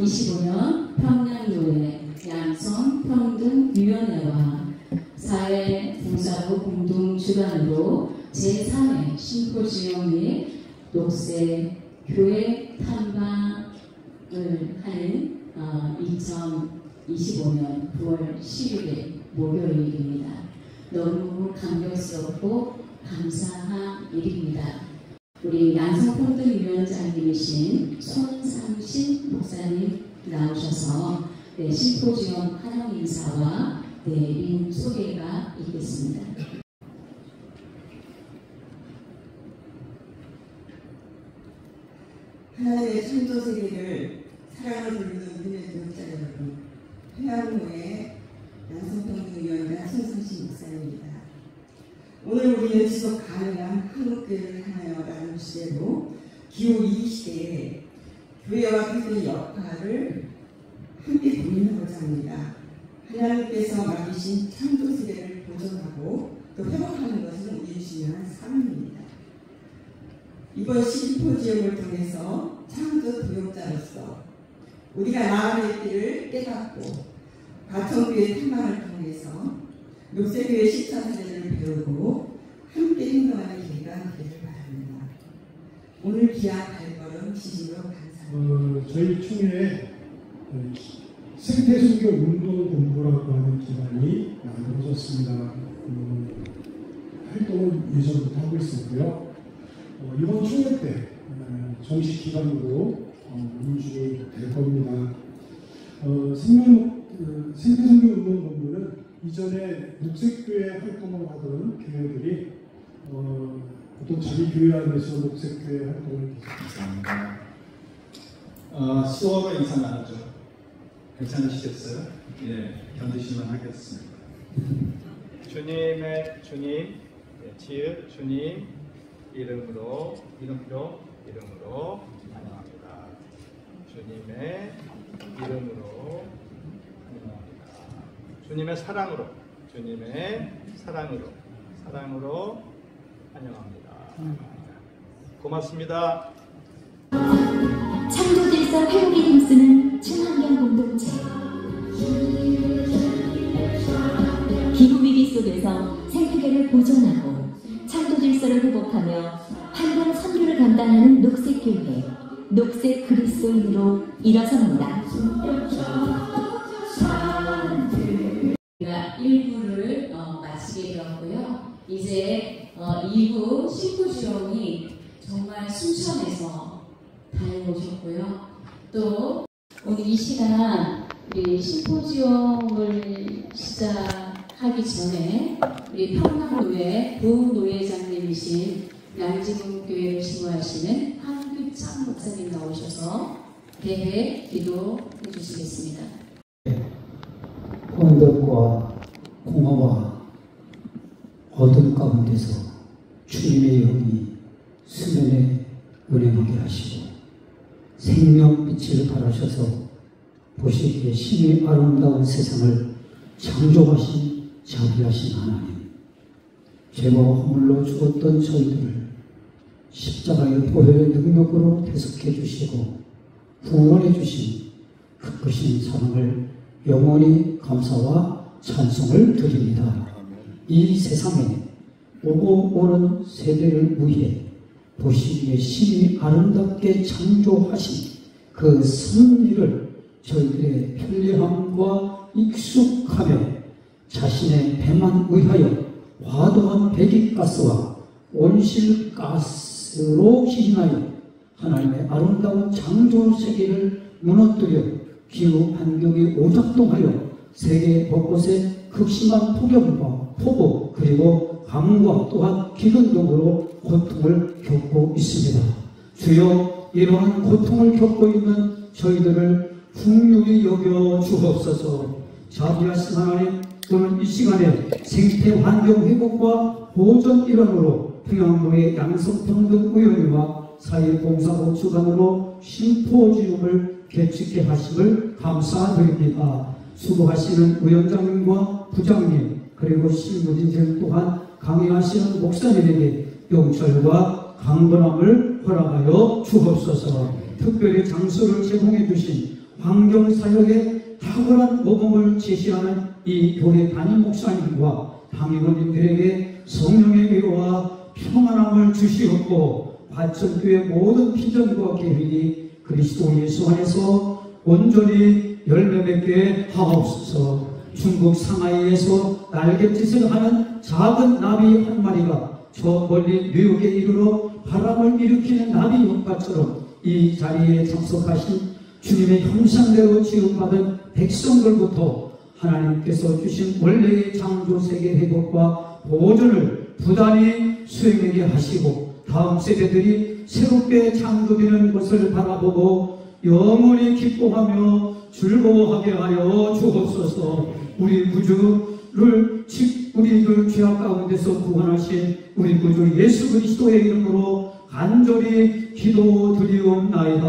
2025년 평양노예 양성평등위원회와 사회봉사부 공동주관으로 제3회 심포지엄 및 녹색 교회 탐방을 하는 2025년 9월 11일 목요일입니다. 너무 감격스럽고 감사한 일입니다. 우리 양성평등위원장님이신 손상신 목사님 나오셔서 심포지엄 환영 인사와 인 소개가 있겠습니다. 하나님의 창조 세계를 사랑으로 부르는 우리의 교육자 여러분, 평양노예 양성평등위원장 손상신 목사입니다. 오늘 우리는 지속 가능한 한국교회를 향하여라는 주제로 기후 이 시대에 교회와 그리스도의 역할을 함께 고민하고자 합니다. 하나님께서 맡기신 창조 세계를 보존하고 또 회복하는 것은 우리 중요한 사명입니다. 이번 심포지엄을 통해서 창조 교육자로서 우리가 나아갈 길을 깨닫고 가천교회 탐방을 통해서 녹색교회 십자 사례를 배우고 함께 행동하는 기회가 되기를 바랍니다. 오늘 귀한 발걸음 진심으로 감사합니다. 저희 총회에 생태순교 운동본부라고 하는 기관이 만들어졌습니다. 활동을 예전부터 하고 있었고요. 이번 총회 때 정식 기관으로 인준이 될 겁니다. 생태순교 운동본부는 이전에 녹색교회 활동을 하던 교회들이 보통 자기 교회 안에서 녹색교회 활동을 계속했습니다. 10월 이상 나왔죠. 괜찮으시겠어요? 예, 견디시면 하겠습니다. 주님, 지읒 주님 이름으로 환영합니다. 주님의 이름으로 환영합니다. 주님의 사랑으로 환영합니다. 고맙습니다. 창조질서 회복에 힘쓰는 친환경 공동체. 기후위기 속에서 생태계를 보존하고 창조질서를 회복하며 환경 선교를 감당하는 녹색교회, 녹색 그리스도인으로 일어섭니다. 우리가 1부를 마치게 되었고요. 이제 2부 심포지엄이 정말 순천에서 다녀오셨고요. 또 오늘 이 시간 우리 심포지엄을 시작하기 전에 우리 평양노예 부노예장님이신 양지문교회를 신고하시는 황규창 목사님 나오셔서 대회 기도해 주시겠습니다. 언덕과 공허와 어둠 가운데서 주님의 영이 수면에 은행하게 하시고 생명빛을 발하셔서 보시기에 심히 아름다운 세상을 창조하신 자비하신 하나님, 죄와 허물로 죽었던 저희들을 십자가의 보혈의 능력으로 대속해 주시고 구원해 주신 그 크신 사랑을 영원히 감사와 찬송을 드립니다. 이 세상에 오고 오는 세대를 위해 보시기에 심히 아름답게 창조하신 그 선리를 저희들의 편리함과 익숙함에 자신의 배만 의하여 과도한 배기가스와 온실가스로 희생하여 하나님의 아름다운 창조 세계를 무너뜨려 기후 환경이 오작동하여 세계 곳곳에 극심한 폭염과 폭우 그리고 강과 또한 기근 등으로 고통을 겪고 있습니다. 주여, 이러한 고통을 겪고 있는 저희들을 긍휼히 여겨 주옵소서. 자비하신 하나님, 오늘 이 시간에 생태 환경 회복과 보존 일환으로 평양노예 양성평등위원회와 사회봉사부 주관으로 심포지엄을 개최케 하심을 감사드립니다. 수고하시는 위원장님과 부장님 그리고 실무진들 또한 강의하시는 목사님에게 용철과 강건함을 허락하여 주옵소서. 특별히 장소를 제공해 주신 환경사역에 탁월한 모범을 제시하는 이 교회 담임 목사님과 당회원님들에게 성령의 위로와 평안함을 주시옵고 과천교회 모든 비전과 계획이 그리스도 예수 안에서 온전히 열매 맺게 하옵소서. 중국 상하이에서 날갯짓을 하는 작은 나비 한 마리가 저 멀리 뉴욕에 이르러 바람을 일으키는 나비 효과처럼 이 자리에 참석하신 주님의 형상대로 지음받은 백성들부터 하나님께서 주신 원래의 창조세계 회복과 보존을 부단히 수행하게 하시고 다음 세대들이 새롭게 창조되는 것을 바라보고 영원히 기뻐하며 즐거워하게 하여 주옵소서. 우리 구주를 우리를 죄악 가운데서 구원하신 우리 구주 예수 그리스도의 이름으로 간절히 기도드리옵나이다.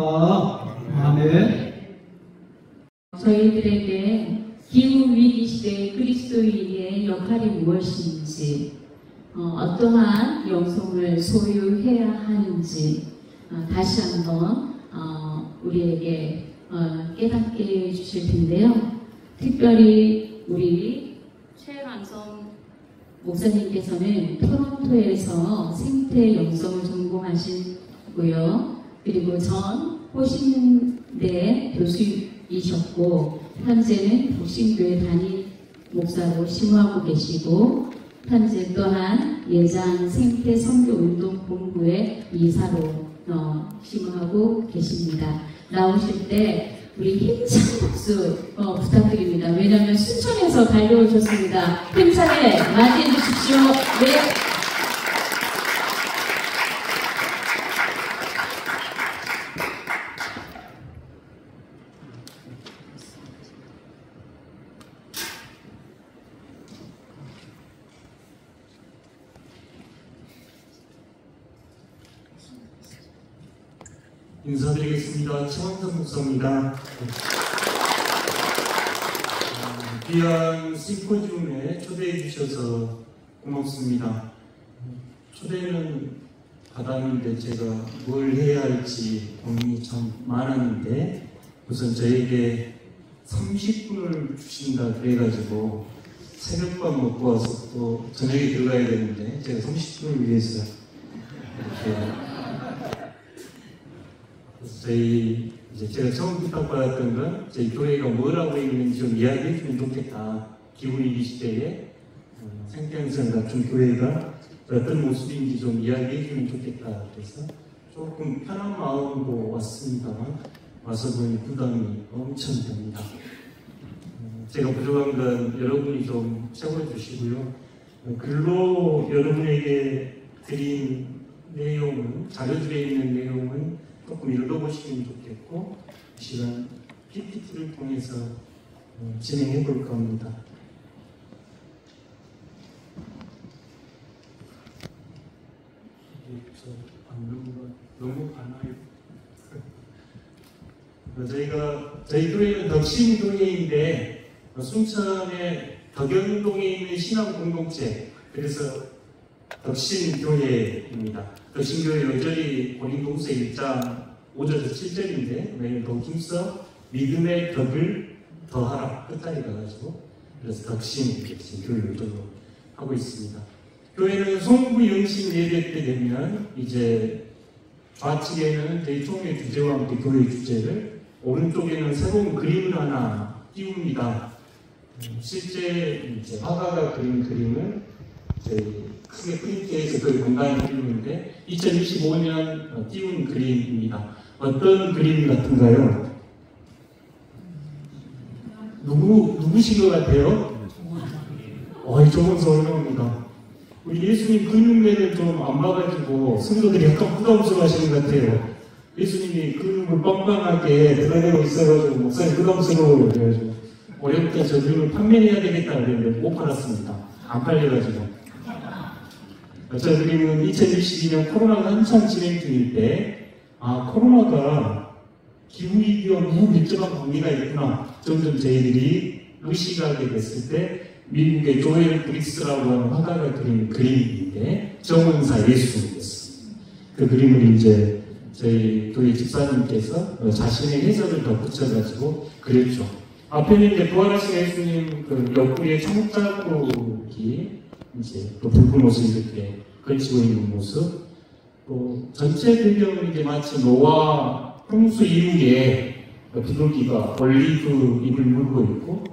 아멘. 저희들에게 기후 위기 시대의 그리스도인의 역할이 무엇인지, 어떠한 영성을 소유해야 하는지 다시 한번 우리에게 깨닫게 해주실 텐데요. 특별히 우리 최강성 목사님께서는 토론토에서 생태 영성을 전공하시고요. 그리고 전 호신대 교수이셨고 현재는 복신교회 담임 목사로 심호하고 계시고 현재 또한 예장 생태 선교 운동 본부의 이사로 심호하고 계십니다. 나오실 때 우리 힘찬 박수 부탁드립니다. 왜냐하면 순천에서 달려오셨습니다. 힘차게 맞이해 주십시오. 네. 인사드리겠습니다. 최원선 목사입니다. 귀한 심포지움에 초대해 주셔서 고맙습니다. 초대는 받았는데 제가 뭘 해야 할지 고민이 참 많았는데 우선 저에게 30분을 주신다 그래가지고 새벽밥 먹고 와서 또 저녁에 들어가야 되는데 제가 30분을 위해서 이렇게 저희 이제 제가 처음 부탁받았던 건 저희 교회가 뭐라고 있는지 좀 이야기해 주면 좋겠다. 기후위기 시대에 생태현상 같은 교회가 어떤 모습인지 좀 이야기해 주면 좋겠다. 그래서 조금 편한 마음으로 왔습니다만 와서 보니 부담이 엄청 됩니다. 제가 부족한 건 여러분이 좀 채워주시고요. 글로 여러분에게 드린 내용은 자료줄에 있는 내용은 조금 읽어보시면 좋겠고 이 시간 PPT를 통해서 진행해 볼까 합니다. 너무 많아요. 저희 교회는 덕신교회인데 순천의 덕연동에 있는 신앙 공동체, 그래서 덕신교회입니다. 덕신교회 여절이 고린도후서 1장 5절에서 7절인데 매일 더 힘써 믿음의 덕을 더하라 끝까지 가가지고 그래서 덕신교회 여절로 하고 있습니다. 교회는 송부 영신 예배 때 되면 이제 좌측에는 저희 총회 주제와 함께 교회 주제를, 오른쪽에는 새로운 그림을 하나 띄웁니다. 실제 이제 화가가 그린 그림은 저희 크게 프린트해서 그 공간에 띄우는데 2025년 띄운 그림입니다. 어떤 그림 같은가요? 누구신 것 같아요? 좋은 설명입니다. 우리 예수님 근육맨을 좀 안 봐가지고 성도들이 약간 부담스러워 하시는 것 같아요. 예수님이 근육을 빵빵하게 드러내고 있어가지고 목사님 부담스러워요. 그래가지고 어렵다 저 그림을 판매해야 되겠다 그랬는데 못 팔았습니다. 안 팔려가지고. 저 그림은 2022년 코로나가 한참 진행 중일 때 코로나가 기후위기와 무밀접한 관계가 있구나 점점 저희들이 의식하게 됐을 때 미국의 조엘 브릭스라고 하는 화가가 그린 그림인데 정원사 예수님이었습니다. 그 그림을 이제 저희 교회 집사님께서 자신의 해석을 더 붙여가지고 그랬죠. 앞에는 이제 부활하신 예수님 그 옆구리에 창자국이 이제 또 붉은 옷을 이렇게 걸치고 있는 모습, 또 전체 배경은 이제 마치 노아 홍수 이후에 비둘기가 올리브 잎을 물고 있고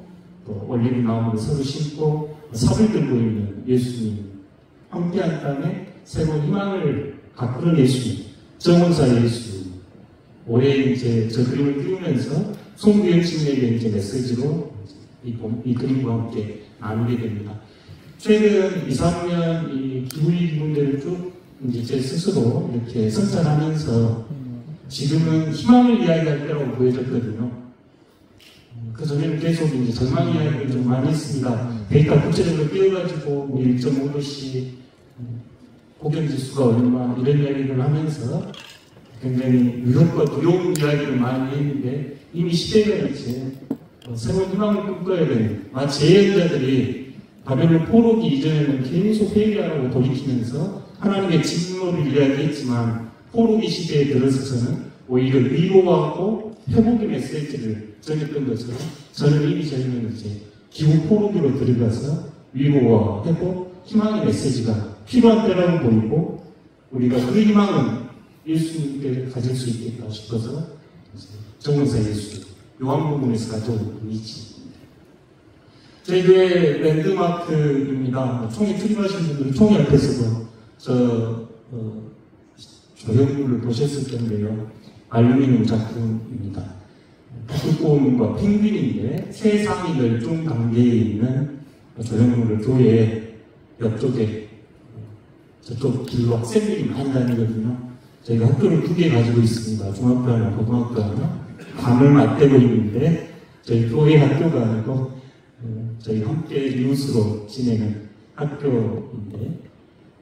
또 올리브 나무를 서로 심고 삽을 들고 있는 예수님, 함께한 땅에 새로운 희망을 가꾸는 예수님, 정원사 예수님. 올해 이제 저 그림을 띄우면서 송구영신에게 이제 메시지로 이 그림과 함께 나누게 됩니다. 최근 2, 3년 이 기후위기 문제를 쭉 이제 제 스스로 이렇게 성찰하면서 지금은 희망을 이야기할 때라고 보여졌거든요. 그 전에는 계속 이제 절망 이야기를 좀 많이 했습니다. 데이터 구체적으로 띄워가지고 1.5도씩 폭염지수가 얼마 이런 이야기를 하면서 굉장히 위협과 두려운 이야기를 많이 했는데 이미 시대가 이제 새로운 희망을 꿈꿔야 되는 마치 예언자들이 바벨론 포로기 이전에는 계속 회개하라고 돌이키면서 하나님의 진노를 이야기했지만 포로기 시대에 들어서서는 오히려 위로하고 회복의 메시지를 전했던 것처럼 저는 이미 저희는 이제 기후 포로기로 들어가서 위로와 회복, 희망의 메시지가 필요한 때라고 보이고 우리가 그 희망은 예수님께 가질 수 있겠다 싶어서 정원사 예수 요한복음에서 가져온 의지. 저희 교회 랜드마크입니다. 총회 출입하신 분들은 총회 앞에서도 조형물을 보셨을 텐데요. 알루미늄 작품입니다. 북극곰과 펭귄인데 세상이 멸종 단계에 있는 조형물을 교회 옆쪽에 저쪽 길로 학생들이 많이 다니거든요. 저희가 학교를 2개 가지고 있습니다. 중학교 하나, 고등학교 하나. 밤을 맞대고 있는데 저희 교회 학교가 아니고 저희 함께 이웃으로 지내는 학교인데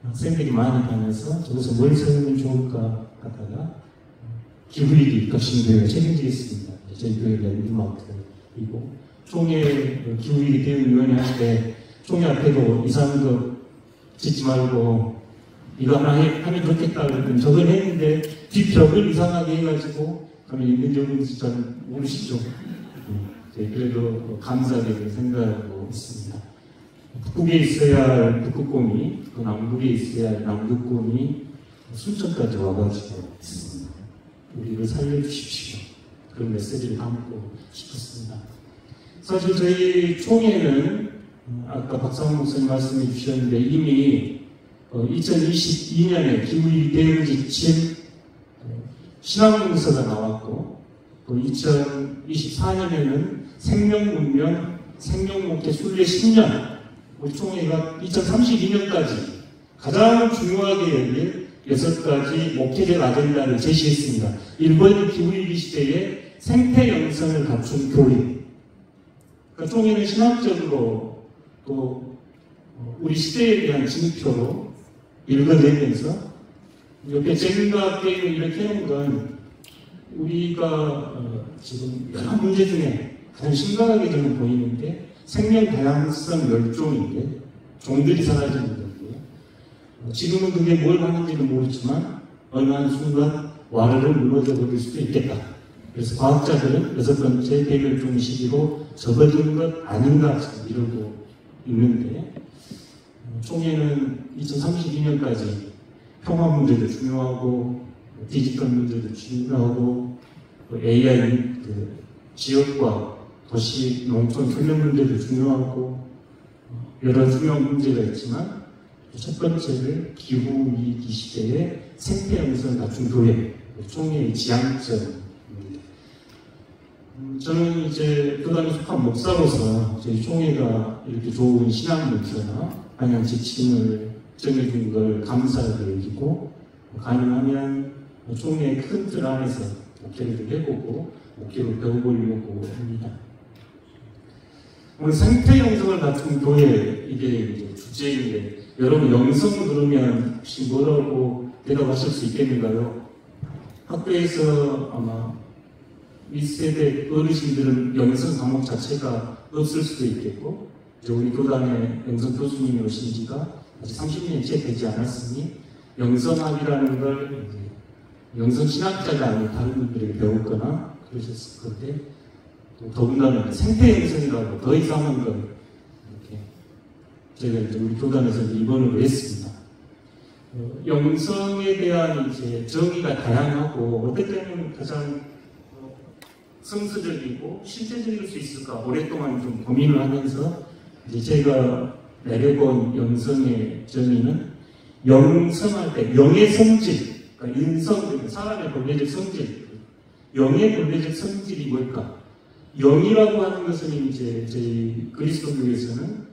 학생들이 많이 다녀서 저기서 뭘 세우면 좋을까 하다가 기후위기 혁신교회가 책임지겠습니다. 저희 교회 랜드마크이고 총회 기후위기 대응위원회 할 때 총회 앞에도 이상한 거 짓지 말고 이거 하나 하면 좋겠다 그랬더니 저걸 했는데 뒷벽을 이상하게 해가지고 그러면 있는지 없는지 잘 모르시죠. 그래도 감사하게 생각하고 있습니다. 북극에 있어야 할 북극곰이 또 남극에 있어야 할 남극곰이 순천까지 와가지고 있습니다. 우리를 살려주십시오. 그런 메시지를 담고 싶었습니다. 사실 저희 총회는 아까 박상훈 목사님 말씀해 주셨는데 이미 2022년에 기후위기 대응 지침 신앙문서가 나왔고 또 2024년에는 생명문명, 생명목회 순례 10년 우리 총회가 2032년까지 가장 중요하게 여길 6가지 목회적 아젠다를 제시했습니다. 1번 기후위기 시대에 생태 영성을 갖춘 교회. 그러니까 총회는 신학적으로 또 우리 시대에 대한 징표로 읽어내면서 옆에 쟁과 게임을 이렇게 하는 건 우리가 지금 여러 문제 중에 가장 심각하게 저는 보이는데 생명 다양성 멸종인데 종들이 사라지는 건데 지금은 그게 뭘 하는지는 모르지만 어느 한순간 와르르 무너져 버릴 수도 있겠다. 그래서 과학자들은 6번째 대멸종 시기로 접어드는 것 아닌가 이러고 있는데 총회는 2032년까지 평화 문제도 중요하고 디지털 문제도 중요하고 AI 지역과 도시 농촌 균형 문제도 중요하고 여러 중요한 문제가 있지만 첫 번째는 기후위기 시대에 생태 영성을 갖춘 교회 총회의 지향점입니다. 저는 이제 교단에 속한 목사로서 저희 총회가 이렇게 좋은 신앙 문서나 방향 지침을 정해준 걸 감사하게 여기고 가능하면 총회의 큰 틀 안에서 목회를 좀 해보고 목회로 배워보려고 합니다. 오늘 생태 영성을 갖춘 교회 이게 이제 주제인데 여러분 영성 그러면 혹시 뭐라고 대답하실 수 있겠는가요? 학교에서 아마 윗세대 어르신들은 영성 과목 자체가 없을 수도 있겠고 이제 우리 교단에 영성 교수님이 오신 지가 아직 30년이 채 되지 않았으니 영성학이라는 걸 영성 신학자가 아닌 다른 분들에게 배웠거나 그러셨을 건데, 또 더군다나 생태 영성이라고 더 이상한 걸 이렇게 제가 이제 우리 교단에서 입원을 했습니다. 영성에 대한 이제 정의가 다양하고 어떨 때는 가장 성서적이고 실제적일 수 있을까 오랫동안 좀 고민을 하면서 이제 제가 내려본 영성의 정의는 영성할 때 영의 성질, 그러니까 인성, 사람의 본래적 성질, 영의 본래적 성질이 뭘까? 영이라고 하는 것은 이제 저희 그리스도교에서는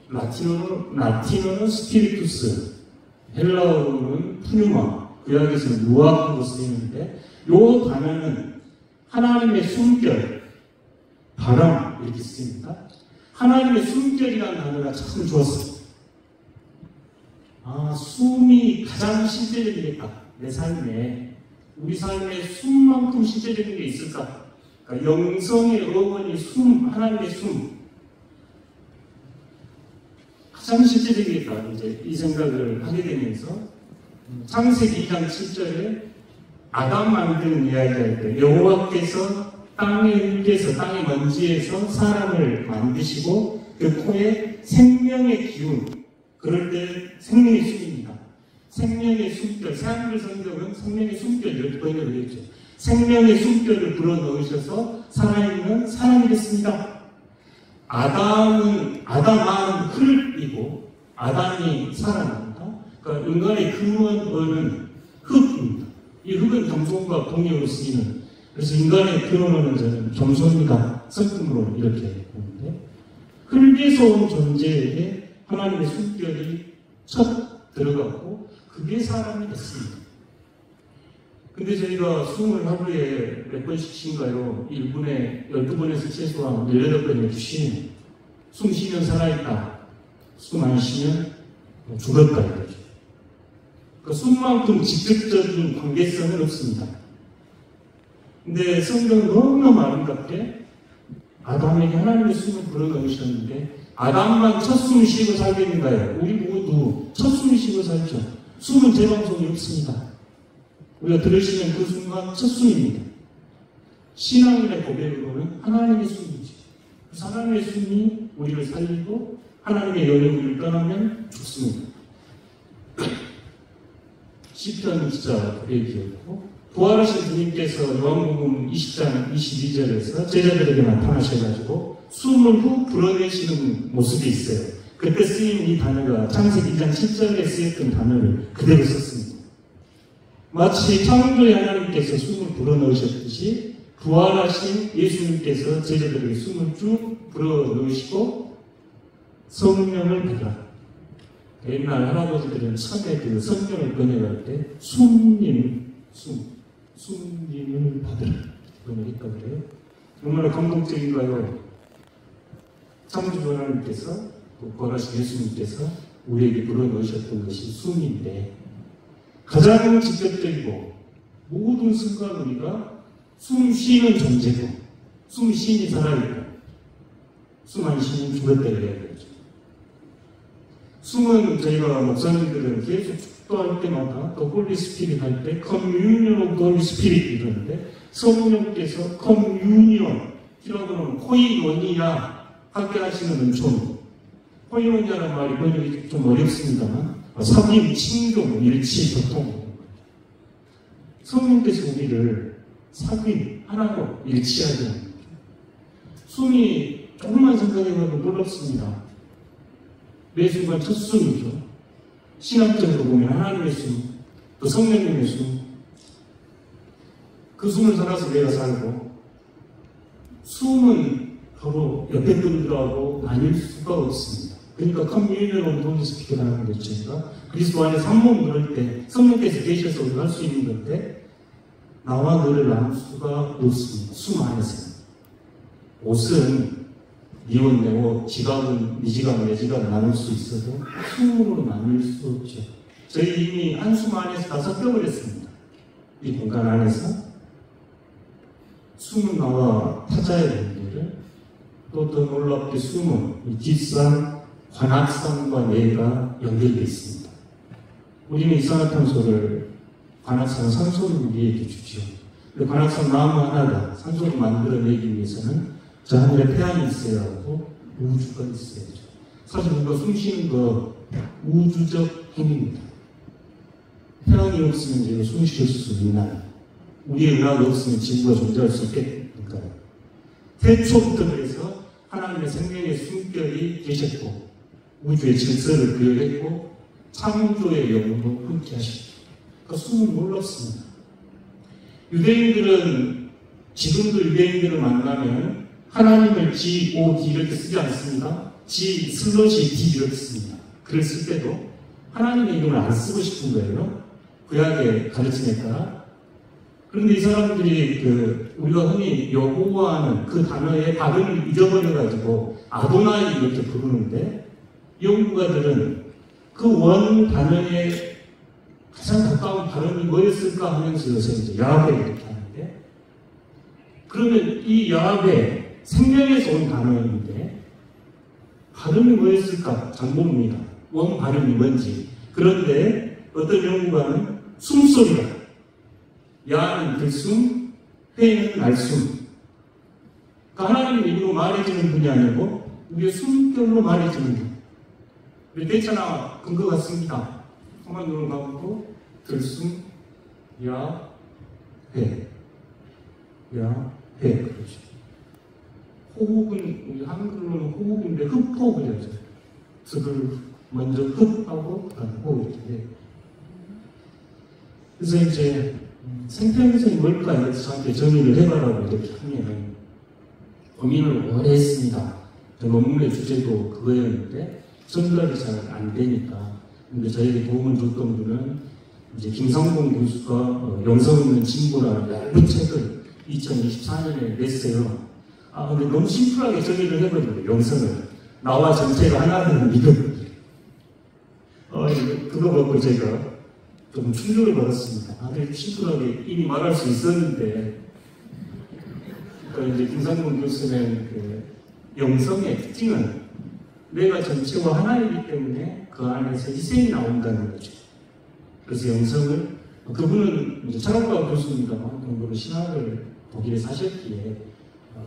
라틴어는 스피리투스, 헬라어로는 푸뉴마, 구약에서는 루아크로 쓰이는데, 요 단어는 하나님의 숨결, 바람 이렇게 쓰입니다. 하나님의 숨결이라는 단어가 참 좋았어요. 아, 숨이 가장 실제적이겠다. 내 삶에, 우리 삶에 숨만큼 실제적인 게 있을까? 그러니까 영성의 어원이 숨, 하나님의 숨. 가장 실제적이겠다. 이제 이 생각을 하게 되면서 창세기 2장 7절에 아담 만드는 이야기할 때 여호와께서 땅의 먼지에서 사람을 만드시고 그 코에 생명의 기운, 그럴 때 생명의 숨입니다. 생명의 숨결, 새한글 성경은 생명의 숨결 10번이나 되겠죠. 생명의 숨결을 불어넣으셔서 살아있는 사람이 됐습니다. 아담은 흙이고 아담이 살아납니다. 그러니까 인간의 근원은 흙입니다. 이 흙은 겸손과 동력으로 쓰이는, 그래서 인간의 근원은 저는 겸손이다 성품으로 이렇게 보는데, 흙에서 온 존재에게 하나님의 숨결이 첫 들어갔고 그게 사람이 됐습니다. 근데 저희가 숨을 하루에 몇 번씩 쉰가요? 1분에 12번에서 최소한 18번이나 쉬는, 숨 쉬면 살아있다, 숨 안 쉬면 죽었다 이거죠. 그러니까 숨만큼 직접적인 관계성은 없습니다. 근데 성경은 너무너무 아름답게 아담에게 하나님의 숨을 불어넣으셨는데, 아담만 첫 숨을 쉬고 살겠는가요? 우리 모두 첫 숨을 쉬고 살죠. 숨은 재방송이 없습니다. 우리가 들으시는 그 순간 첫 숨입니다. 신앙인의 고백으로는 하나님의 숨이죠. 그래서 하나님의 숨이 우리를 살리고 하나님의 영이 우리를 떠나면 죽습니다. 시편 기자 고백이었고, 부활하신 주님께서 요한복음 20장 22절에서 제자들에게 나타나셔가지고 숨을 후 불어내시는 모습이 있어요. 그때 쓰인 이 단어가 창세기 2장 7절에 쓰였던 단어를 그대로 썼습니다. 마치 창조의 하나님께서 숨을 불어넣으셨듯이 부활하신 예수님께서 제자들에게 숨을 쭉 불어넣으시고 성령을 받으라. 옛날 할아버지들은 처음에 그 성령을 꺼내갈 때 숨님을 받으라 그걸 했다고 그래요. 얼마나 감동적인가요? 창조주 하나님께서 또 부활하신 예수님께서 우리에게 불어넣으셨던 것이 숨인데, 가장 직접적이고 모든 순간 우리가 숨 쉬는 존재고, 숨 쉬니 살아있고 숨 안 쉬니 죽었다 이래야 되죠. 숨은 저희가 목사님들은 계속 축도할 때마다 또 홀리 스피릿 할 때 커뮤니언 오브 홀리 스피릿 이러는데, 성령께서 커뮤니언이라고는 코이노니아 함께 하시는 은총, 코이노니아라는 말이 번역이 좀 어렵습니다만 사귐, 친교, 일치, 교통. 성령께서 우리를 사귐, 하나로 일치하게 합니다. 숨이 조금만 생각해봐도 놀랍습니다. 매 순간 첫 숨이죠. 신학적으로 보면 하나님의 숨, 또 성령님의 숨, 그 숨을 살아서 내가 살고, 숨은 바로 옆에 분들하고 나뉠 수가 없습니다. 그러니까 커뮤니언 오브 홀리 스피릿이라는 거죠. 저희가 그리스도 안에 삼몸 그럴 때 성령께서 계셔서 우리가 할 수 있는 건데, 나와 너를 나눌 수가 없습니다. 숨 안에서. 옷은 네 옷, 내 옷, 지갑은 네 지갑, 내 지갑 나눌 수 있어도 숨으로 나눌 수 없죠. 저희 이미 한숨 안에서 다 섞여버렸습니다. 이 공간 안에서. 숨은 나와 타자의 분들을, 또 더 놀랍게 숨은 이 뒷산, 관악산과 뇌가 연결되어 있습니다. 우리는 이산화탄소를 관악산 산소를 우리에게 주지요. 관악산 나무 하나가 산소를 만들어내기 위해서는 저 하늘에 태양이 있어야 하고 우주가 있어야죠. 사실 우리가 숨쉬는 거 우주적 행위입니다. 태양이 없으면 저희가 숨쉴 수 있나요? 우리의 은하가 없으면 지구가 존재할 수 있겠는가요? 태초부터 그래서 하나님의 생명의 숨결이 계셨고 우주의 질서를 부여했고 창조의 영혼도 함께 하셨고 그 숨을 몰랐습니다. 유대인들은 지금도 유대인들을 만나면 하나님을 G-O-D 이렇게 쓰지 않습니까? G/D 이렇게 씁니다. 글을 쓸 때도 하나님의 이름을 안 쓰고 싶은 거예요. 구약의 가르침에 따라. 그런데 이 사람들이 우리가 흔히 여호와는 그 단어의 발음을 잊어버려가지고 아도나이 이렇게 부르는데 연구가들은 그 원 단어의 가장 가까운 발음이 뭐였을까 하면서 요새 이제 야훼 이렇게 하는데 그러면 이 야훼 생명에서 온 단어인데 발음이 뭐였을까? 잘 모릅니다. 원 발음이 뭔지. 그런데 어떤 연구가는 숨소리다. 야는 들숨, 회는 날숨. 그러니까 하나님의 입으로 말해주는 분이 아니고 우리의 숨결로 말해주는 분. 우리 대체나 근거 같습니다. 한번 눈을 감고 들숨, 야, 회. 야, 회. 그렇죠. 호흡은 우리 한글로는 호흡인데 흡호흡이라죠. 그걸 먼저 흡하고 그다음 호흡인데. 그래서 이제 생태현상이 뭘까 이렇게 저한테 정의를 해봐라고 이렇게 하면 고민을 오래 했습니다. 논문의 주제도 그거였는데 전달이 잘 안 되니까. 근데 저에게 도움을 줬던 분은 이제 김성공 교수가 영성 있는 진보라는 얇은 책을 2024년에 냈어요. 근데 너무 심플하게 정의를 해버리고 영성을 나와 전체가 하나라는 믿음. 그거 보고 제가 좀 충격을 받았습니다. 근데 심플하게 이미 말할 수 있었는데, 그러니까 이제 김상곤 교수는 영성의 특징은 내가 전체와 하나이기 때문에 그 안에서 희생이 나온다는 거죠. 그래서 영성을, 그분은 이제 철학과 교수입니다만, 공부로 신학을 독일에 사셨기에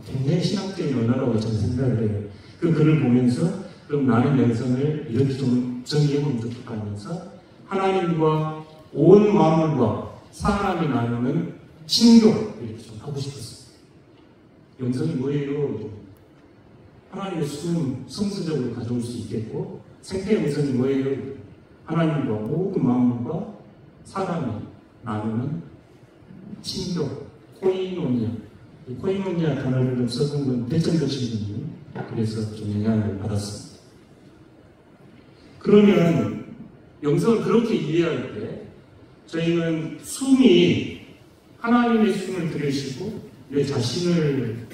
굉장히 신학적인 언어라고 저는 생각을 해요. 그 글을 보면서 그럼 나는 영성을 이렇게 좀 정의해보면 좋겠다 하면서 하나님과 온 만물과 사람이 나누는 친교 이렇게 좀 하고 싶었어요. 영성이 뭐예요? 하나님의 숨 성수적으로 가져올 수 있겠고 생태 영성이 뭐예요? 하나님과 모든 만물과 사람이 나누는 친교, 코이노니아. 이 코이노니아 단어를 좀 써본 건 대천도 신부님, 그래서 좀 영향을 받았습니다. 그러면 영성을 그렇게 이해할 때 저희는 숨이 하나님의 숨을 들으시고 내 자신을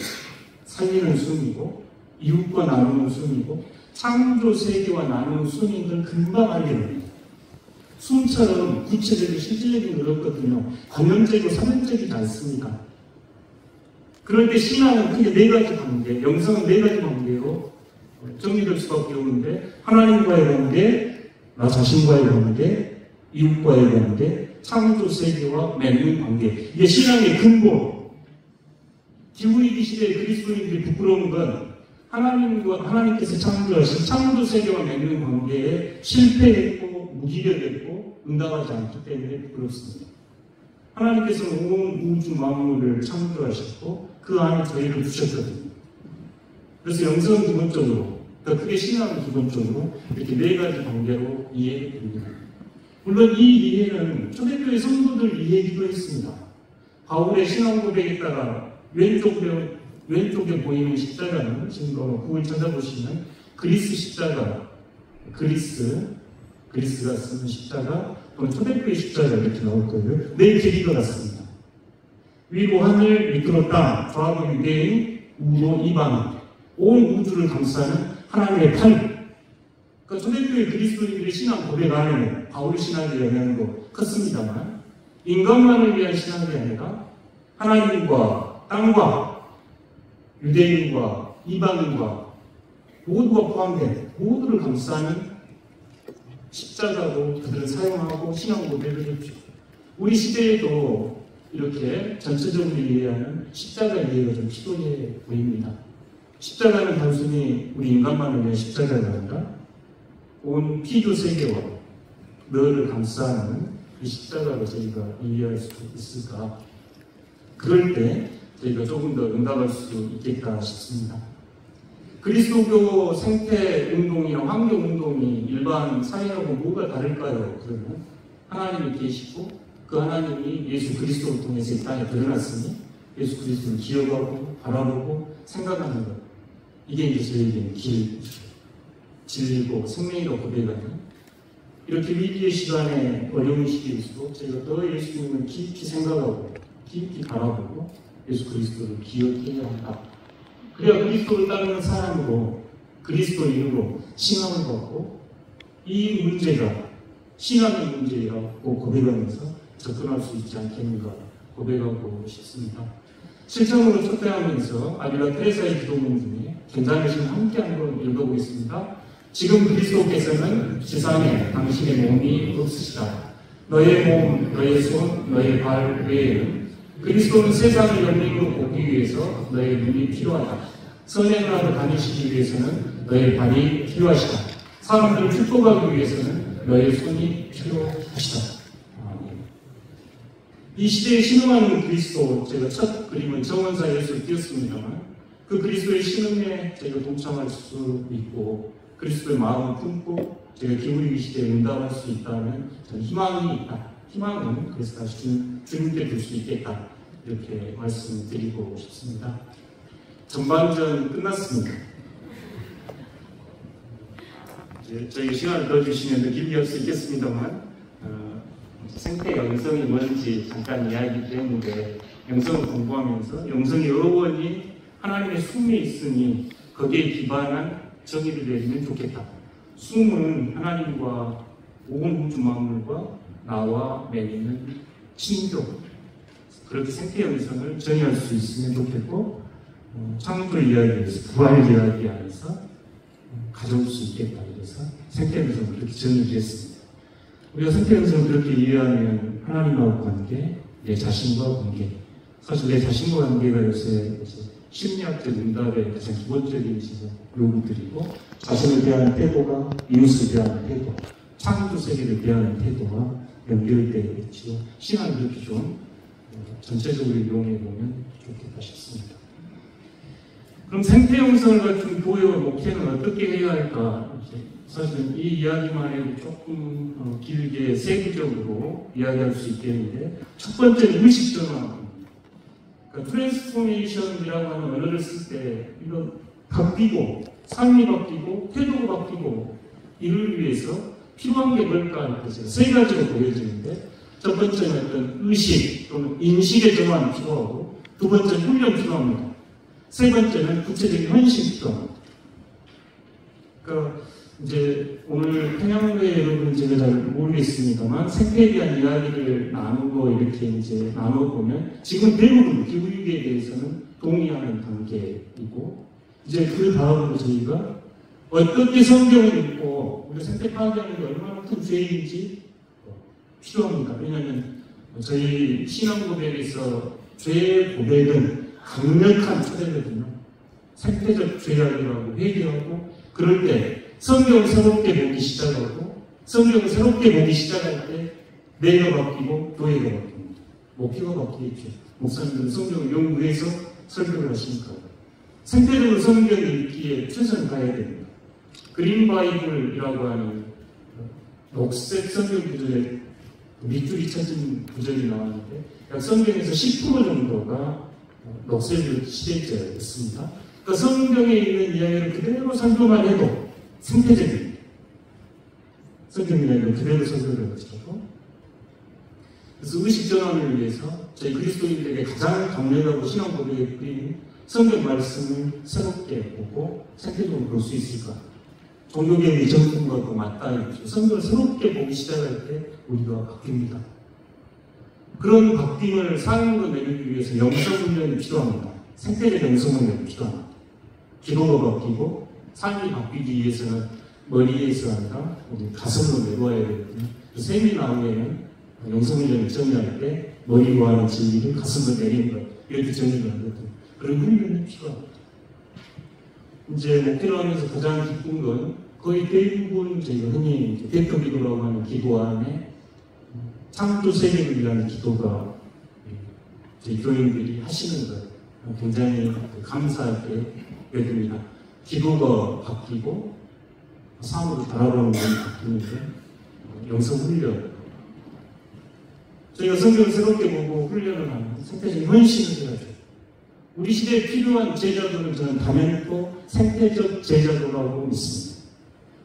살리는 숨이고 이웃과 나누는 숨이고 창조 세계와 나누는 숨인 걸 금방 알게 됩니다. 숨처럼 구체적이고 실질적인 건 없거든요. 관념적이고 사명적이지 않습니까? 그럴 때 신앙은 크게 네 가지 관계, 영성은 네 가지 관계로 정리될 수밖에 없는데 하나님과의 관계, 나 자신과의 관계, 이웃과의 관계, 창조 세계와 맺는 관계. 이게 신앙의 근본. 기후위기 시대의 그리스도인들이 부끄러운 건 하나님께서 창조하신 창조 세계와 맺는 관계에 실패했고 무기력했고 응답하지 않기 때문에 부끄럽습니다. 하나님께서는 온 우주 만물을 창조하셨고 그 안에 저희를 두셨거든요. 그래서 영성은 기본적으로, 더 크게 신앙은 기본적으로 이렇게 네 가지 관계로 이해됩니다. 물론 이 이해는 초대교회 성도들 이해이기도 했습니다. 바울의 신앙 고백에 따라 왼쪽에 보이는 십자가는 지금 구글 찾아보시면 그리스 십자가, 그리스가 쓰는 십자가, 또는 초대교회 십자가 이렇게 나올 거예요. 네 길이가 같습니다. 위로 하늘, 밑으로 땅, 좌우로 유대인, 우로 이방, 온 우주를 감싸는 하나님의 팔. 그러니까 초대교회 그리스도인들의 신앙 고백 안에는 바울 신앙의 영향도 컸습니다만 인간만을 위한 신앙이 아니라 하나님과 땅과 유대인과 이방인과 모두가 포함된 모두를 감싸는 십자가로 그들을 사용하고 신앙 고백을 했죠. 우리 시대에도 이렇게 전체적으로 이해하는 십자가 이해가 좀 필요해 보입니다. 십자가는 단순히 우리 인간만을 위한 십자가가 아니라 온 피조 세계와 너를 감싸는 이 십자가로 저희가 이해할 수 있을까? 그럴 때 저희가 조금 더 응답할 수 있겠다 싶습니다. 그리스도교 생태 운동이나 환경 운동이 일반 사회하고 뭐가 다를까요? 그러면 하나님이 계시고 그 하나님이 예수 그리스도를 통해서 이 땅에 드러났으니 예수 그리스도를 기억하고 바라보고 생각하는 것, 이게 이제 저희에게는 진리고 생명이라고 고백하는, 이렇게 위기의 시간에 어려운 시기일수록 저희가 더 예수님을 깊이 생각하고 깊이 바라보고 예수 그리스도를 기억해야 한다. 그래야 그리스도를 따르는 사람으로 그리스도 이름으로 신앙을 받고 이 문제가 신앙의 문제라고 고백하면서 접근할 수 있지 않겠는가 고백하고 싶습니다. 실천으로 촉대하면서 아비라 테레사의 기도문 중에 괜찮으시면 함께 한번 읽어보겠습니다. 지금 그리스도께서는 세상에 당신의 몸이 없으시다. 너의 몸, 너의 손, 너의 발 외에는 그리스도는 세상을 영광으로 보기 위해서 너의 눈이 필요하다. 선행을 하러 다니시기 위해서는 너의 발이 필요하시다. 사람들을 축복하기 위해서는 너의 손이 필요하시다. 이 시대에 신음하는 그리스도, 제가 첫 그림은 정원사 예수를 띄었습니다만 그 그리스도의 신음에 제가 동참할 수 있고 그리스도의 마음을 품고 제가 기울이기 시대에 응답할 수 있다면 저는 희망이 있다. 희망은 그래서 다시 주님께 둘 수 있겠다. 이렇게 말씀드리고 싶습니다. 전반전 끝났습니다. 이제 저희 시간을 더 주시면 더 길게 할 수 있겠습니다만 생태 영성이 뭔지 잠깐 이야기 때문에 영성을 공부하면서 영성의 어원이 하나님의 숨에 있으니 거기에 기반한 정의를 내리면 좋겠다. 숨은 하나님과 온 우주 만물과 나와 맺는 친교, 그렇게 생태 영성을 정의할 수 있으면 좋겠고 창조 이야기에서 부활 이야기 안에서 가져올 수 있겠다. 그래서 생태 영성을 그렇게 정의했습니다. 우리가 생태 영성을 그렇게 이해하면 하나님하고 관계, 내 자신과 관계, 사실 내 자신과 관계가 요새 심리학적 응답의 가장 기본적인 요구들이고 자신을 대하는 태도가 이웃을 대하는 태도, 창조 세계를 대하는 태도와 연결되어 있죠. 시간을 이렇게 좀 전체적으로 이용해 보면 좋겠다 싶습니다. 그럼 생태 영성을 갖춘 교회와 목회는 어떻게 해야 할까? 사실 이 이야기만 해도 조금 길게 세부적으로 이야기할 수 있겠는데 첫 번째는 의식 전환. 그러니까 트랜스포메이션이라고 하는 언어를 쓸 때 이거 바뀌고 삶이 바뀌고 태도가 바뀌고 이를 위해서 필요한 게 뭘까 할 때 제가 세 가지로 보여지는데 첫 번째는 어떤 의식 또는 인식의 전환이 필요하고 두 번째는 훈련 필요합니다. 세 번째는 구체적인 헌신 필요합니다. 그러니까 이제 오늘 평양교회 여러분은 제가 잘 모르겠습니다만 생태에 대한 이야기를 나누고 이렇게 이제 나눠보면 지금 대부분 기후위기에 대해서는 동의하는 단계이고 이제 그 다음으로 저희가 어떻게 성경을 읽고 우리 생태 파괴하는 게 얼마나 큰 죄인지 필요합니다. 왜냐하면 저희 신앙 고백에서 죄 고백은 강력한 초대거든요. 생태적 죄악이라고 회개하고 그럴 때 성경을 새롭게 보기 시작하고 성경을 새롭게 보기 시작할 때 내가 바뀌고 교회가 바뀝니다. 목표가 바뀌겠죠. 목사님들은 성경을 연구해서 설교를 하시니까 생태적으로 성경을 읽기에 최선을 다해야 됩니다. 그린 바이블이라고 하는 녹색 성경 구절에 밑줄이 쳐진 구절이 나왔는데 약 성경에서 10% 정도가 녹색 시대자였습니다. 그러니까 성경에 있는 이야기를 그대로 설교만 해도 생태적입니다. 성경 이야기를 그대로 설교를 하시고 그래서 의식 전환을 위해서 저희 그리스도인들에게 가장 강력하고 신앙 고백의 뿌리는 성경 말씀을 새롭게 보고 생태적으로 볼 수 있을까? 종교개혁의 정통과 맞닿아 있죠. 성경을 새롭게 보기 시작할 때 우리가 바뀝니다. 그런 바뀜을 삶으로 내리기 위해서 영성훈련이 필요합니다. 생태적 영성훈련이 필요합니다. 기도가 바뀌고 삶이 바뀌기 위해서는 머리에서 아니라 우리 가슴으로 내려와야 되거든요. 세미나 후에는 영성훈련을 정리할 때 머리로 하는 진리를 가슴으로 내리는 것 이렇게 정리를 하거든요. 그런 훈련이 필요합니다. 이제 목회를 하면서 가장 기쁜 건 거의 대부분 저희가 흔히 대표 기도라고 하는 기도 안에 창조 세계를 위한 기도가 저희 교인들이 하시는 것 굉장히 감사하게 여깁니다. 기도가 바뀌고 삶으로 바라보는 것이 바뀌는 게 영성 훈련. 저희가 성경을 새롭게 보고 훈련을 하면 생태적인 헌신을 해야죠. 우리 시대에 필요한 제자도는 저는 다면또 생태적 제자도라고 믿습니다.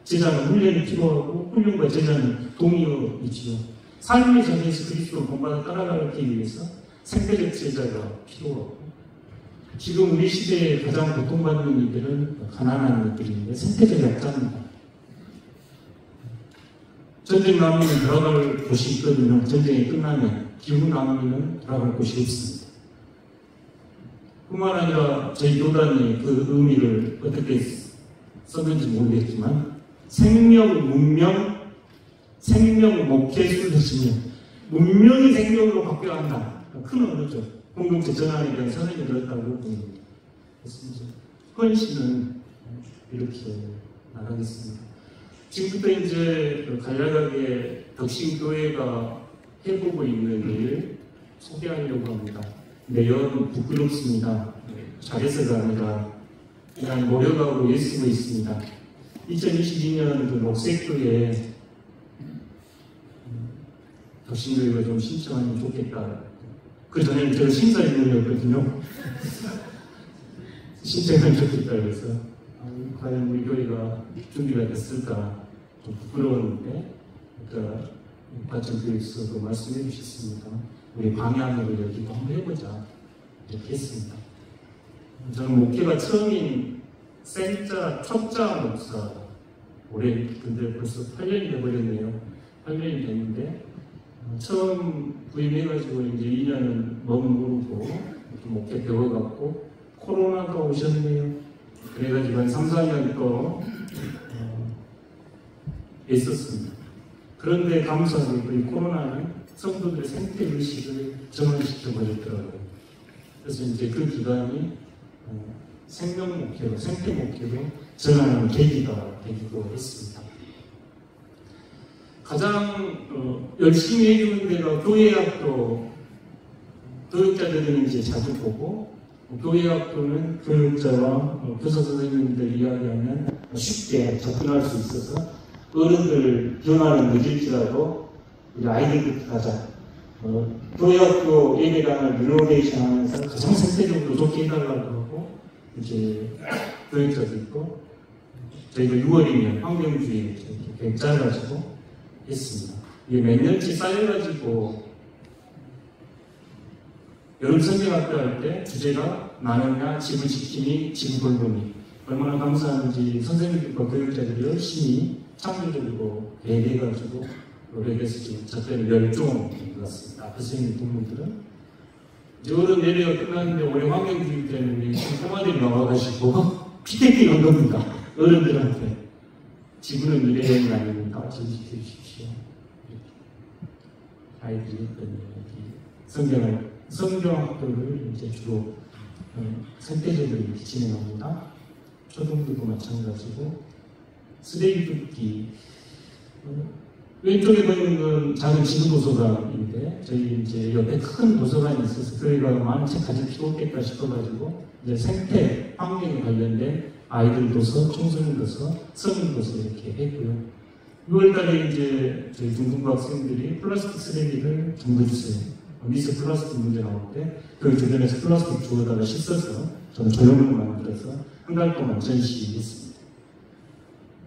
제자는 훈련이 필요하고 훈련과 제자는 동의어이지요. 삶의 전에서 그리스도를 본받아 따라가기 위해서 생태적 제자가 필요하고 지금 우리 시대에 가장 고통받는 이들은 가난한 이들인데 생태적 약자입니다. 전쟁 난민은 돌아갈 곳이 있거든요. 전쟁이 끝나면 기후 난민은 돌아갈 곳이 없습니다. 뿐만 아니라 저희 교단이 그 의미를 어떻게 썼는지 모르겠지만 생명, 문명, 생명, 목회술 했으면 문명이 생명으로 바뀌어야 한다. 큰 언어죠. 공동체 전환에 대한 선언이 들었다고 봅니다. 그래서 헌신은 이렇게 나가겠습니다. 지금부터 이제 간략하게 덕신교회가 해보고 있는 일 소개하려고 합니다. 내연 부끄럽습니다. 잘해서가 아니라 그냥 노력하고 애쓰고 있습니다. 2022년 그 녹색교회 덕신교회가 좀 신청하면 좋겠다. 그 전에는 제가 심사위원이었거든요. 신청하면 좋겠다 그래서 과연 우리 교회가 준비가 됐을까 좀 부끄러웠는데 아까 과천교회에서도 말씀해 주셨습니다. 우리 방향으로 여기도 한번 해보자 이렇게 했습니다. 저는 목회가 처음인 생자, 첩자 목사 올해 근데 벌써 8년이 돼버렸네요. 8년이 됐는데 처음 부임해가지고 이제 2년은 머무르고 목회 배워갖고 코로나가 오셨네요. 그래가지고 한 3, 4년 또 있었습니다. 그런데 감사하게도 이 코로나는 성도들의 생태의식을 전환시켜버렸더라고요. 그래서 이제 그 기간이 생명목회로, 생태목회로 전환하는 계기가 되기도 했습니다. 가장 열심히 해주는 데가 교회학교, 교육자들은 이제 자주 보고 교회학교는 교육자와 교사 선생님들 이야기하면 쉽게 접근할 수 있어서 어른들 변화는 늦을지라도 우리 아이들부터 가자. 교회학교 예배당을 리노베이션 하면서 가장 생태적으로 좋게 해달라고 하고 이제 교육자도 있고 저희가 6월이면 환경주의 계획 짜가지고 했습니다. 이게 몇 년치 쌓여가지고 여름 성경학교 할 때 주제가 나누냐 지구 지킴이 지구 돌보니 얼마나 감사한지 선생님들과 교육자들이 열심히 창조적으로 계획해가지고 노력해서 지금 작전이 멸종인 것 같습니다. 앞에서 있는 동물들은 이제 여름 내려가 끝났는데 올해 환경주의 때문에 꼬마들이 나와가지고 피켓팅 한 겁니다. 어른들한테 지구는 미래의 일 아닙니까? 잘 지켜주십시오. 아이들이 했던 성경학교를 이제 주로 선택적으로 이렇게 진행합니다. 초등부도 마찬가지고 쓰레기 줍기 왼쪽에 보이는 건 작은 지구도서관인데 저희 이제 옆에 큰 도서관이 있어서 교회가 많은 책 가질 필요 없겠다 싶어가지고 이제 생태 환경에 관련된 아이들 도서, 청소년 도서, 성인 도서 이렇게 했고요. 6월달에 이제 저희 중등부 학생들이 플라스틱 쓰레기를 정리해주세요. 미스 플라스틱 문제 나올 때 그 주변에서 플라스틱 주워다가 씻어서 저는 조형을 만들어서 한 달 동안 전시했습니다.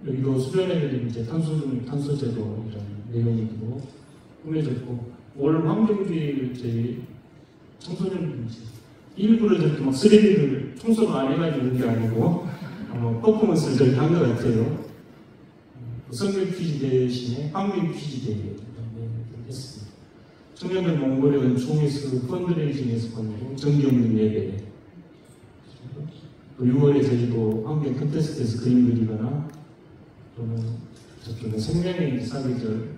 여기도 수련회들이 이제 탄소제로 이런 내용이고 꾸며졌고 올 환경주의를 저희 청소년들이 일부러 저렇게 막 쓰레기를 청소를 안 해가지고 있는 게 아니고 퍼포먼스를 저렇게 한 것 같아요. 성경 퀴즈 대신에 환경 퀴즈 대회를 했습니다. 청년들 몽골의 은총에서 펀드레이징에서 보내고 전기 없는 예배. 또 6월에 저희도 환경 컨테스트에서 그림 그리거나 또는 저쪽에 생명의 사계절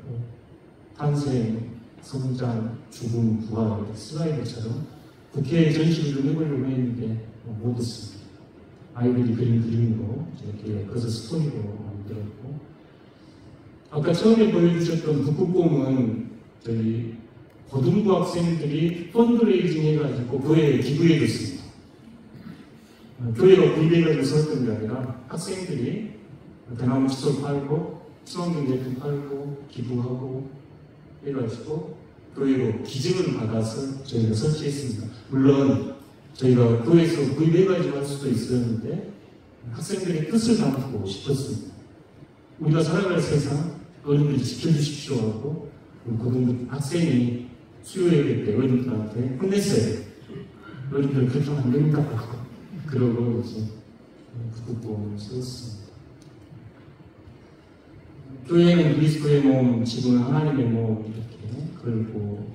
탄생 성장, 죽음, 부활, 슬라이드처럼 국회에 전시를 좀 해보려고 했는데 못했습니다. 아이들이 그린 그림으로 이렇게 그래서 스토리로 만들었고, 아까 처음에 보여주셨던 북극곰은 저희 고등부 학생들이 펀드레이징 해가지고 교회에 기부해줬습니다. 교회가 구입해가지고 썼던 게 아니라 학생들이 대나무 칫솔 팔고 친환경 제품 팔고 기부하고 해가지고 교회로 기증을 받아서 저희가 설치했습니다. 물론 저희가 교회에서 구입해가지고 할 수도 있었는데 학생들의 뜻을 담고 싶었습니다. 우리가 살아갈 세상 어른들이 지켜주십시오 하고 고등 학생이 수요예배 때 어른들한테 혼냈어야 돼요. 어른들 그렇게 하면 안 됩니다 하고 그러고 이제 북극곰을 세웠습니다. 교회는 그리스도의 몸, 지구는 하나님의 몸 이렇게 걸고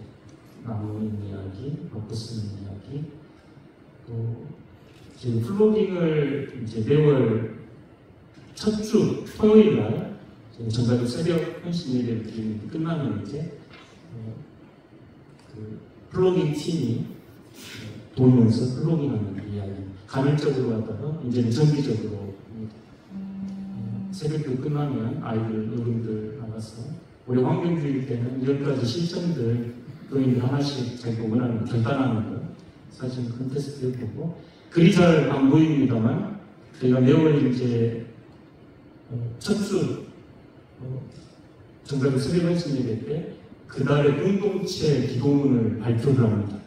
나누는 이야기, 먹고 쓰는 이야기, 또 지금 플로깅을 이제 매월 첫 주 토요일 날 전가족 새벽 헌신 예배를 드리는데 끝나면 이제 그 플로깅 팀이 돌면서 플로깅하는 이야기, 간헐적으로 하다가 이제는 정기적으로 새벽도 끝나면 아이들, 어른들 나가서 우리 환경주의 때는 10가지 실천들 교인들 하나씩 자기가 원하는 결단하는 거 사진 컨테스트 해보고 글이 잘 안 보입니다만 저희가 매월 이제 첫 주 정답을 수립하신 예배 때 그달의 공동체 기도문을 발표를 합니다.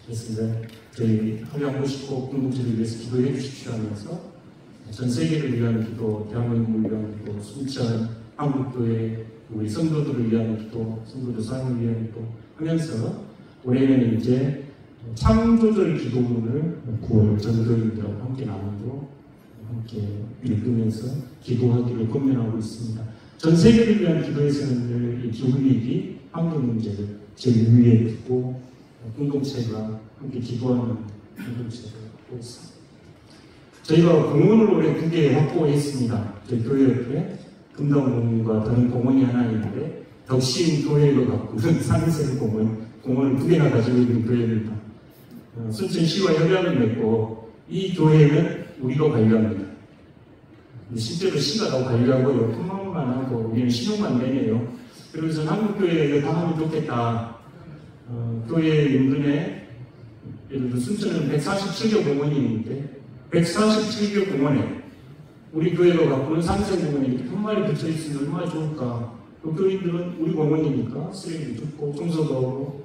그래서 이제 저희 함양고시고 공동체를 위해서 기도해 주십시오 하면서 전 세계를 위한 기도, 대한민국을 위한 기도, 순천, 한국교회, 우리 성도들을 위한 기도, 성도들 삶을 위한 기도 하면서 올해는 이제 창조절 기도문을 9월 전도인들하고 함께 나누고 함께 읽으면서 기도하기를 권면하고 있습니다. 전 세계를 위한 기도에서는 늘 이 기후위기, 환경 문제를 제일 위에 두고 공동체가 함께 기도하는 공동체를 하고 있습니다. 저희가 공원을 올해 2개 확보했습니다. 저희 교회 옆에 금당공원과 다른 공원이 하나 있는데 덕신 교회로 가꾸는 상생공원을 2개나 가지고 있는 교회입니다. 순천시와 협약을 맺고 이 교회는 우리가 관리합니다. 실제로 시가 다 관리하고요. 통만만 하고 우리는 신용만 내네요. 그래서 한국교회가 이거 다 하면 좋겠다. 교회 인근에 예를 들어 순천은 147개 공원이 있는데 147개 공원에 우리 교회가 가꾸는 상생공원에 이렇게 한 마리 붙여 있으면 얼마나 좋을까. 그 교인들은 우리 공원이니까 쓰레기 줍고 청소도 하고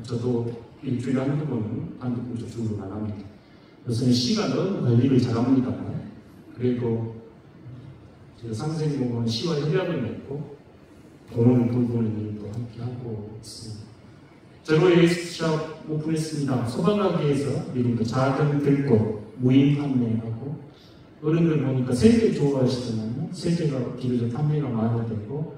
저도 일주일에 한두 번은 반드시 저쪽으로 나갑니다. 그래서 시가 너무 관리를 잘합니다. 그리고 상생공원 시와 협약을 맺고 공원을 돌보는 일도 함께 하고 있습니다. 제로 에이스샵 오픈했습니다. 소방가게에서 미국도 작은 들꽃 무인 판매하고 어른들 보니까 세제 좋아하시더만요. 세제가 비교적 판매가 많아되고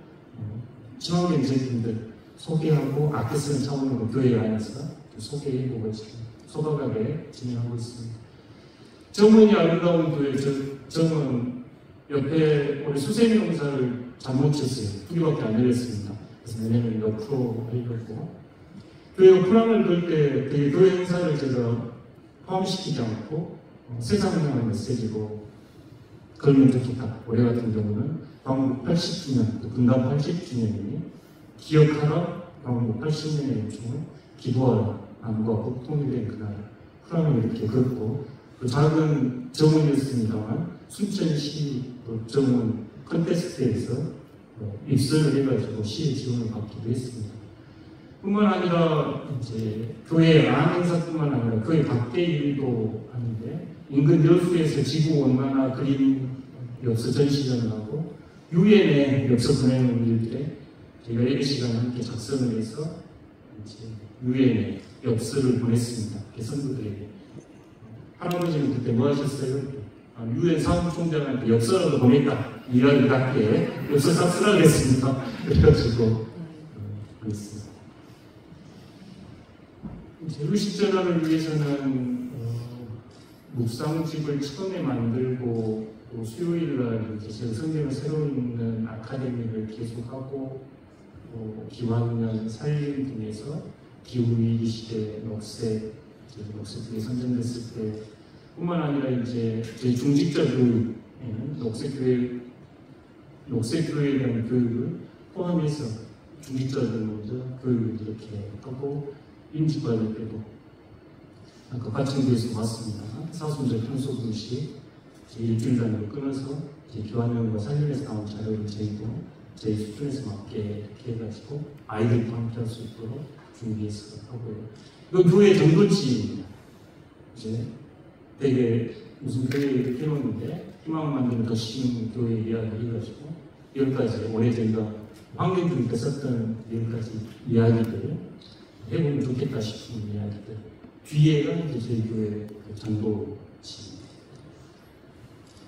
친환경 제품들 소개하고 아껴 쓰는 차원으로 교회 안에서 소개해보고 지금 소방가게 진행하고 있습니다. 정원이 아름다운 교회 정원 옆에 우리 수세명사를 잘못 쳤어요. 2개밖에 안 열렸습니다. 그래서 내년은 옆으로 하려고 교회 플랑을 걸 때 되게 교회 행사를 제가 포함시키지 않고 세상을 향한 메시지로 걸면 좋겠다. 올해 같은 경우는 광복 80주년, 또 분단 80주년이니 기억하라, 광복 80년의 연중을 기도하라, 안과 복통이 된 그날 플랑을 이렇게 걷고 그 작은 정원이었습니다만 순천시 정원 컨테스트에서 입선을 해가지고 시의 지원을 받기도 했습니다. 뿐만 아니라 이제 교회 안 행사뿐만 아니라 교회 밖에 일도 하는데 인근 여수에서 지구 온난화 그림 엽서 전시전을 하고 유엔에 엽서 보내는 일들에 저희가 예배 시간에 함께 작성을 해서 이제 유엔에 엽서를 보냈습니다. 성도들에게. 할아버지는 그때 뭐 하셨어요? 유엔 사무총장한테 엽서라도 보냈다. 이야기 같게 엽서 싹 쓰라 그랬습니다. 그래가지고 그랬습니다. 재루식전환을 위해서는 묵상집을 처음에 만들고 또 수요일날 제가 성경을 새로 읽는 아카데미를 계속하고 기후환경 살림 등에서 기후위기 시대 녹색이 선정됐을 때 뿐만 아니라 이제 제 중직자 교육에는 녹색교회에 대한 교육을 포함해서 중직자들 먼저 교육을 이렇게 하고 임직과될 때도 아까 과천교에서 왔습니다. 사순절 평소금식 일주일 단위로 끊어서 기후환경과 살림에서 나온 자료를 저희 수준에서 맞게 이렇게 해가지고 아이들과 함께 할 수 있도록 준비해서 하고요. 이거 교회 정도치입니다. 이제 되게 무슨 교회에 이렇게 해놓는데 희망을 만드는 더 쉬운 교회 이야기를 해가지고 10가지 올해 저희가 환경주의 때 썼던 10가지 이야기들 해보면 좋겠다 싶은 이야기들 뒤에가 이제 저희 교회 정도치입니다.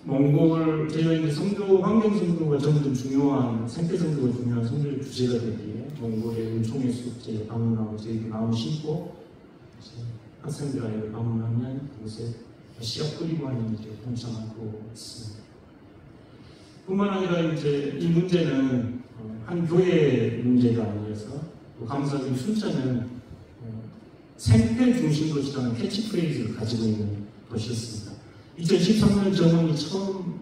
몽골 저희가 이제 성교 환경 성교가 점점 중요한 생태 성교가 중요한 성교 주제가 되기에 몽골의 은총의 숲에 방문하고 저희도 나무 심고 학생들 아이를 방문하면 그곳에 씨앗 뿌리고 하는 일에 동참하고 있습니다. 뿐만 아니라 이제 이 문제는 한 교회의 문제가 아니어서 또 감사하게 순천은 생태 중심 도시라는 캐치프레이즈를 가지고 있는 도시였습니다. 2013년 정원이 처음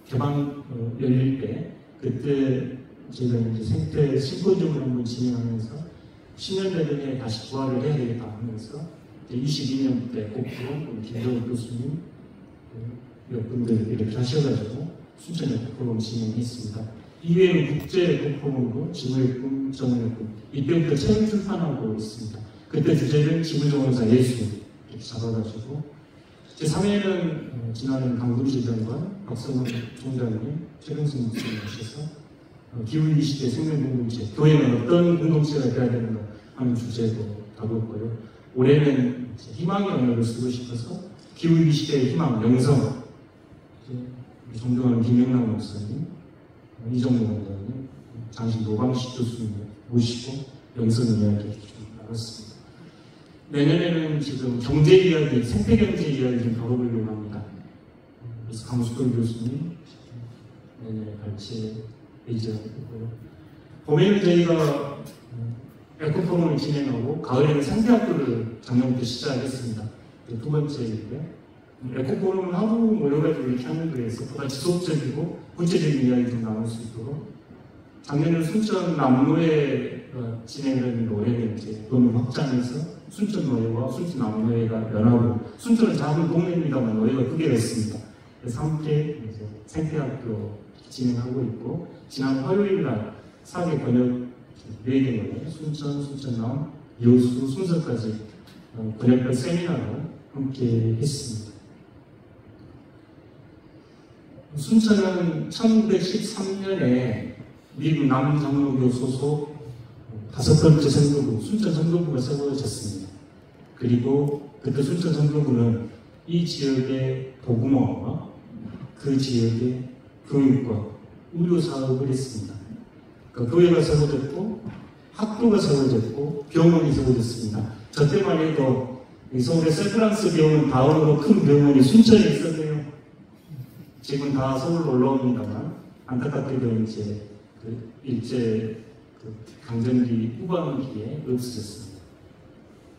개방 열릴 때 그때 제가 이제 생태 심포지움을 한번 진행하면서 10년 되더니 다시 부활을 해야 되겠다 하면서 22년 때 꼭지로 김정은 교수님 몇 분들 이렇게 하셔가지고 순천에 국포럼 진행했습니다. 이외에는 국제 국포럼도 지구의 정원의 꿈 이때부터 책을 출판하고 있습니다. 그때 주제는 지구정원사 예수 이렇게 잡아가지고 제3회는 지난해 강동지장관 박성훈 총장님 최경수 목사님 오셔서 기후위기 시대 생명공동체 교회는 어떤 공동체가 돼야 되는가 하는 주제도 다뤘고요. 올해는 희망의 언어를 쓰고 싶어서 기후위기 시대의 희망, 영성 존경하는 김영남 목사님, 이정모 원장님, 장신 노광식 교수님 모시고 영성 이야기 좀 나눴습니다. 내년에는 지금 경제 이야기, 생태 경제 이야기 좀 다뤄보려고 합니다. 그래서 강수돌 교수님 내년에 같이 예정이고요. 봄에는 저희가 에코포럼을 진행하고 가을에는 생태학교를 작년부터 시작했습니다. 두 번째인데 에코포럼을 하고 모여가지고 이렇게 하는 거에서 보다 지속적이고 구체적인 이야기 좀 나눌 수 있도록 작년에 순천 남로에 진행을 했는데 올해는 이제 너무 확장해서 순천 노예와 순천 남로예가 연합으로 순천은 작은 동네입니다만 노예가 크게 됐습니다. 그래서 함께 이제 생태학교 진행하고 있고 지난 화요일날 사계 번역 4개의 순천, 순천남, 여수, 순서까지 번역별 세미나를 함께 했습니다. 순천은 1913년에 미국 남장로교 소속 5번째 선교부, 순천 선교부가 세워졌습니다. 그리고 그때 순천 선교부는 이 지역의 복음화와 그 지역의 교육과 의료 사업을 했습니다. 그러니까 교회가 세워졌고 학교가 세워졌고 병원이 세워졌습니다. 저 때만 해도 서울의 샌프란스 병원 다음으로 큰 병원이 순천에 있었네요. 지금 다 서울로 올라옵니다만 안타깝게도 이제 일제 강점기 후반기에 없어졌습니다.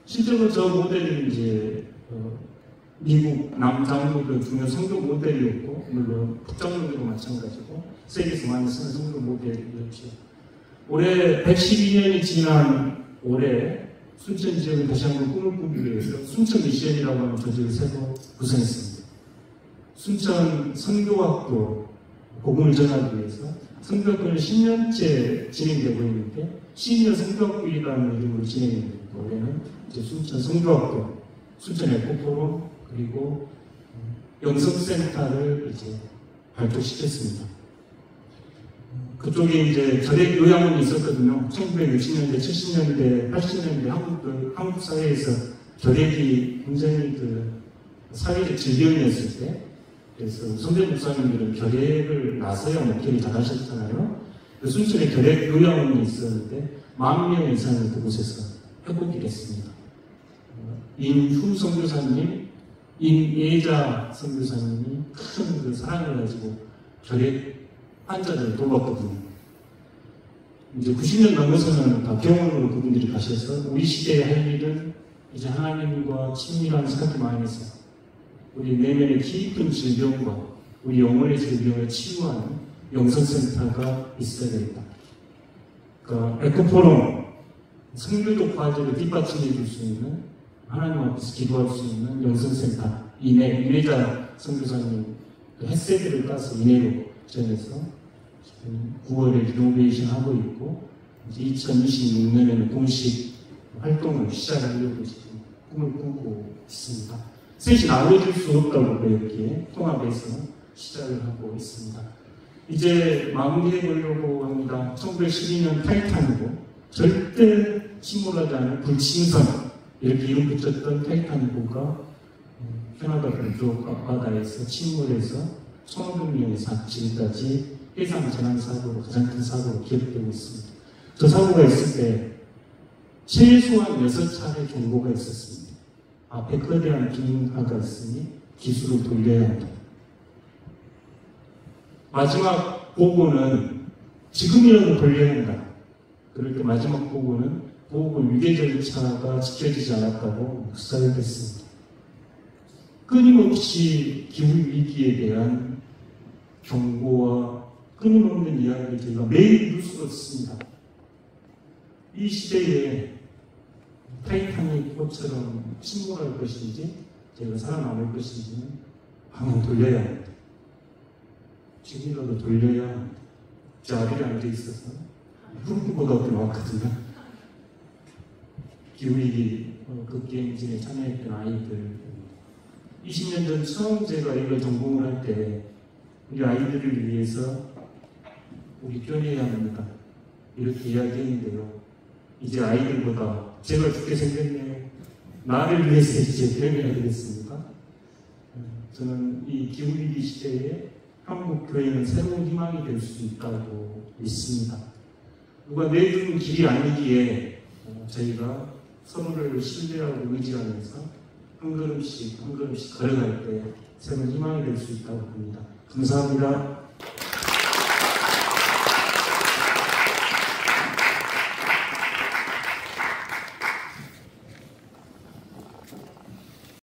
실제로 저 모델이 이제 미국 남장로교 중요 선교 모델이었고 물론 북장로교도 마찬가지고 세계에서 많이 쓰는 선교 모델이었죠. 올해 112년이 지난 올해 순천 지역을 다시 한번 꿈을 꾸기 위해서 순천 미션이라고 하는 조직을 새로 구성했습니다. 순천 선교학교 복음을 전하기 위해서 선교학교는 10년째 진행되고 있는데 시니어 선교학교라는 이름으로 진행됩니다. 올해는 이제 순천 선교학교, 순천 에코포럼 그리고 영성센터를 이제 발족시켰습니다. 그쪽에 이제 결핵 요양원이 있었거든요. 1960년대, 70년대, 80년대 한국 사회에서 결핵이 굉장히 사회적 질병이었을 때, 그래서 선배 목사님들은 결핵을 나서야 목회를 잘하셨잖아요. 순천에 결핵 요양원이 있었는데 10,000명 이상이 그곳에서 회복이 됐습니다. 인후 선교사님, 인예자 선교사님이 큰 사랑을 가지고 결핵 환자들을 돌봤거든요. 이제 90년 넘어서는 다 병원으로 그분들이 가셔서 우리 시대에 할 일은 이제 하나님과 친밀한 생각이 많이 해서 우리 내면의 깊은 질병과 우리 영혼의 질병을 치유하는 영성센터가 있어야 되겠다. 그러니까 에코포럼, 성교적 과제를 뒷받침해 줄 수 있는 하나님 앞에서 기도할 수 있는 영성센터 이내자 선교사님 햇세들을 따서 이내로 전해서 9월에 리노베이션 하고 있고 이제 2026년에는 공식 활동을 시작하려고 지금 꿈을 꾸고 있습니다. 셋이 나눠질 수 없다고 그렇게 통합해서 시작을 하고 있습니다. 이제 마무리해 보려고 합니다. 1912년 타이탄이고 절대 침몰하지 않은 불침선 이렇게 이름 붙였던 타이탄이고가 캐나다 동쪽 앞바다에서 침몰해서 1,500명이 지금까지 해상 재난 사고로 가장 큰 사고로 기록되고 있습니다. 저 사고가 있을 때 최소한 6차례 경고가 있었습니다. 앞에 거대한 빙하가 있으니 기술을 돌려야 한다. 마지막 보고는 지금이라도 돌려야 한다. 그럴 때 마지막 보고는 보고 유계 절차가 지켜지지 않았다고 묵살됐습니다. 끊임없이 기후위기에 대한 경고와 끊임없는 이야기를 저희가 매일 뉴스로 듣습니다. 이 시대에 타이타닉호처럼 침몰할 것인지 저희가 살아남을 것인지는 방향 돌려야 합니다. 지금이라도 돌려야 합니다. 제 아들이 앉아있어서 후보가 나왔거든요. 기후위기 극기행진에 참여했던 아이들 20년 전 처음 제가 이걸 전공을 할 때 우리 아이들을 위해서 우리 교회해야 합니다. 이렇게 이야기했는데요. 이제 아이들보다 제가 죽게 생겼네요. 나를 위해서 이제 교회해야 되겠습니까? 저는 이 기후위기 시대에 한국 교회는 새로운 희망이 될 수 있다고 믿습니다. 누가 내주는 길이 아니기에 저희가 서로를 신뢰하고 의지하면서 한 걸음씩 걸어갈 때 새로운 희망이 될 수 있다고 봅니다. 감사합니다.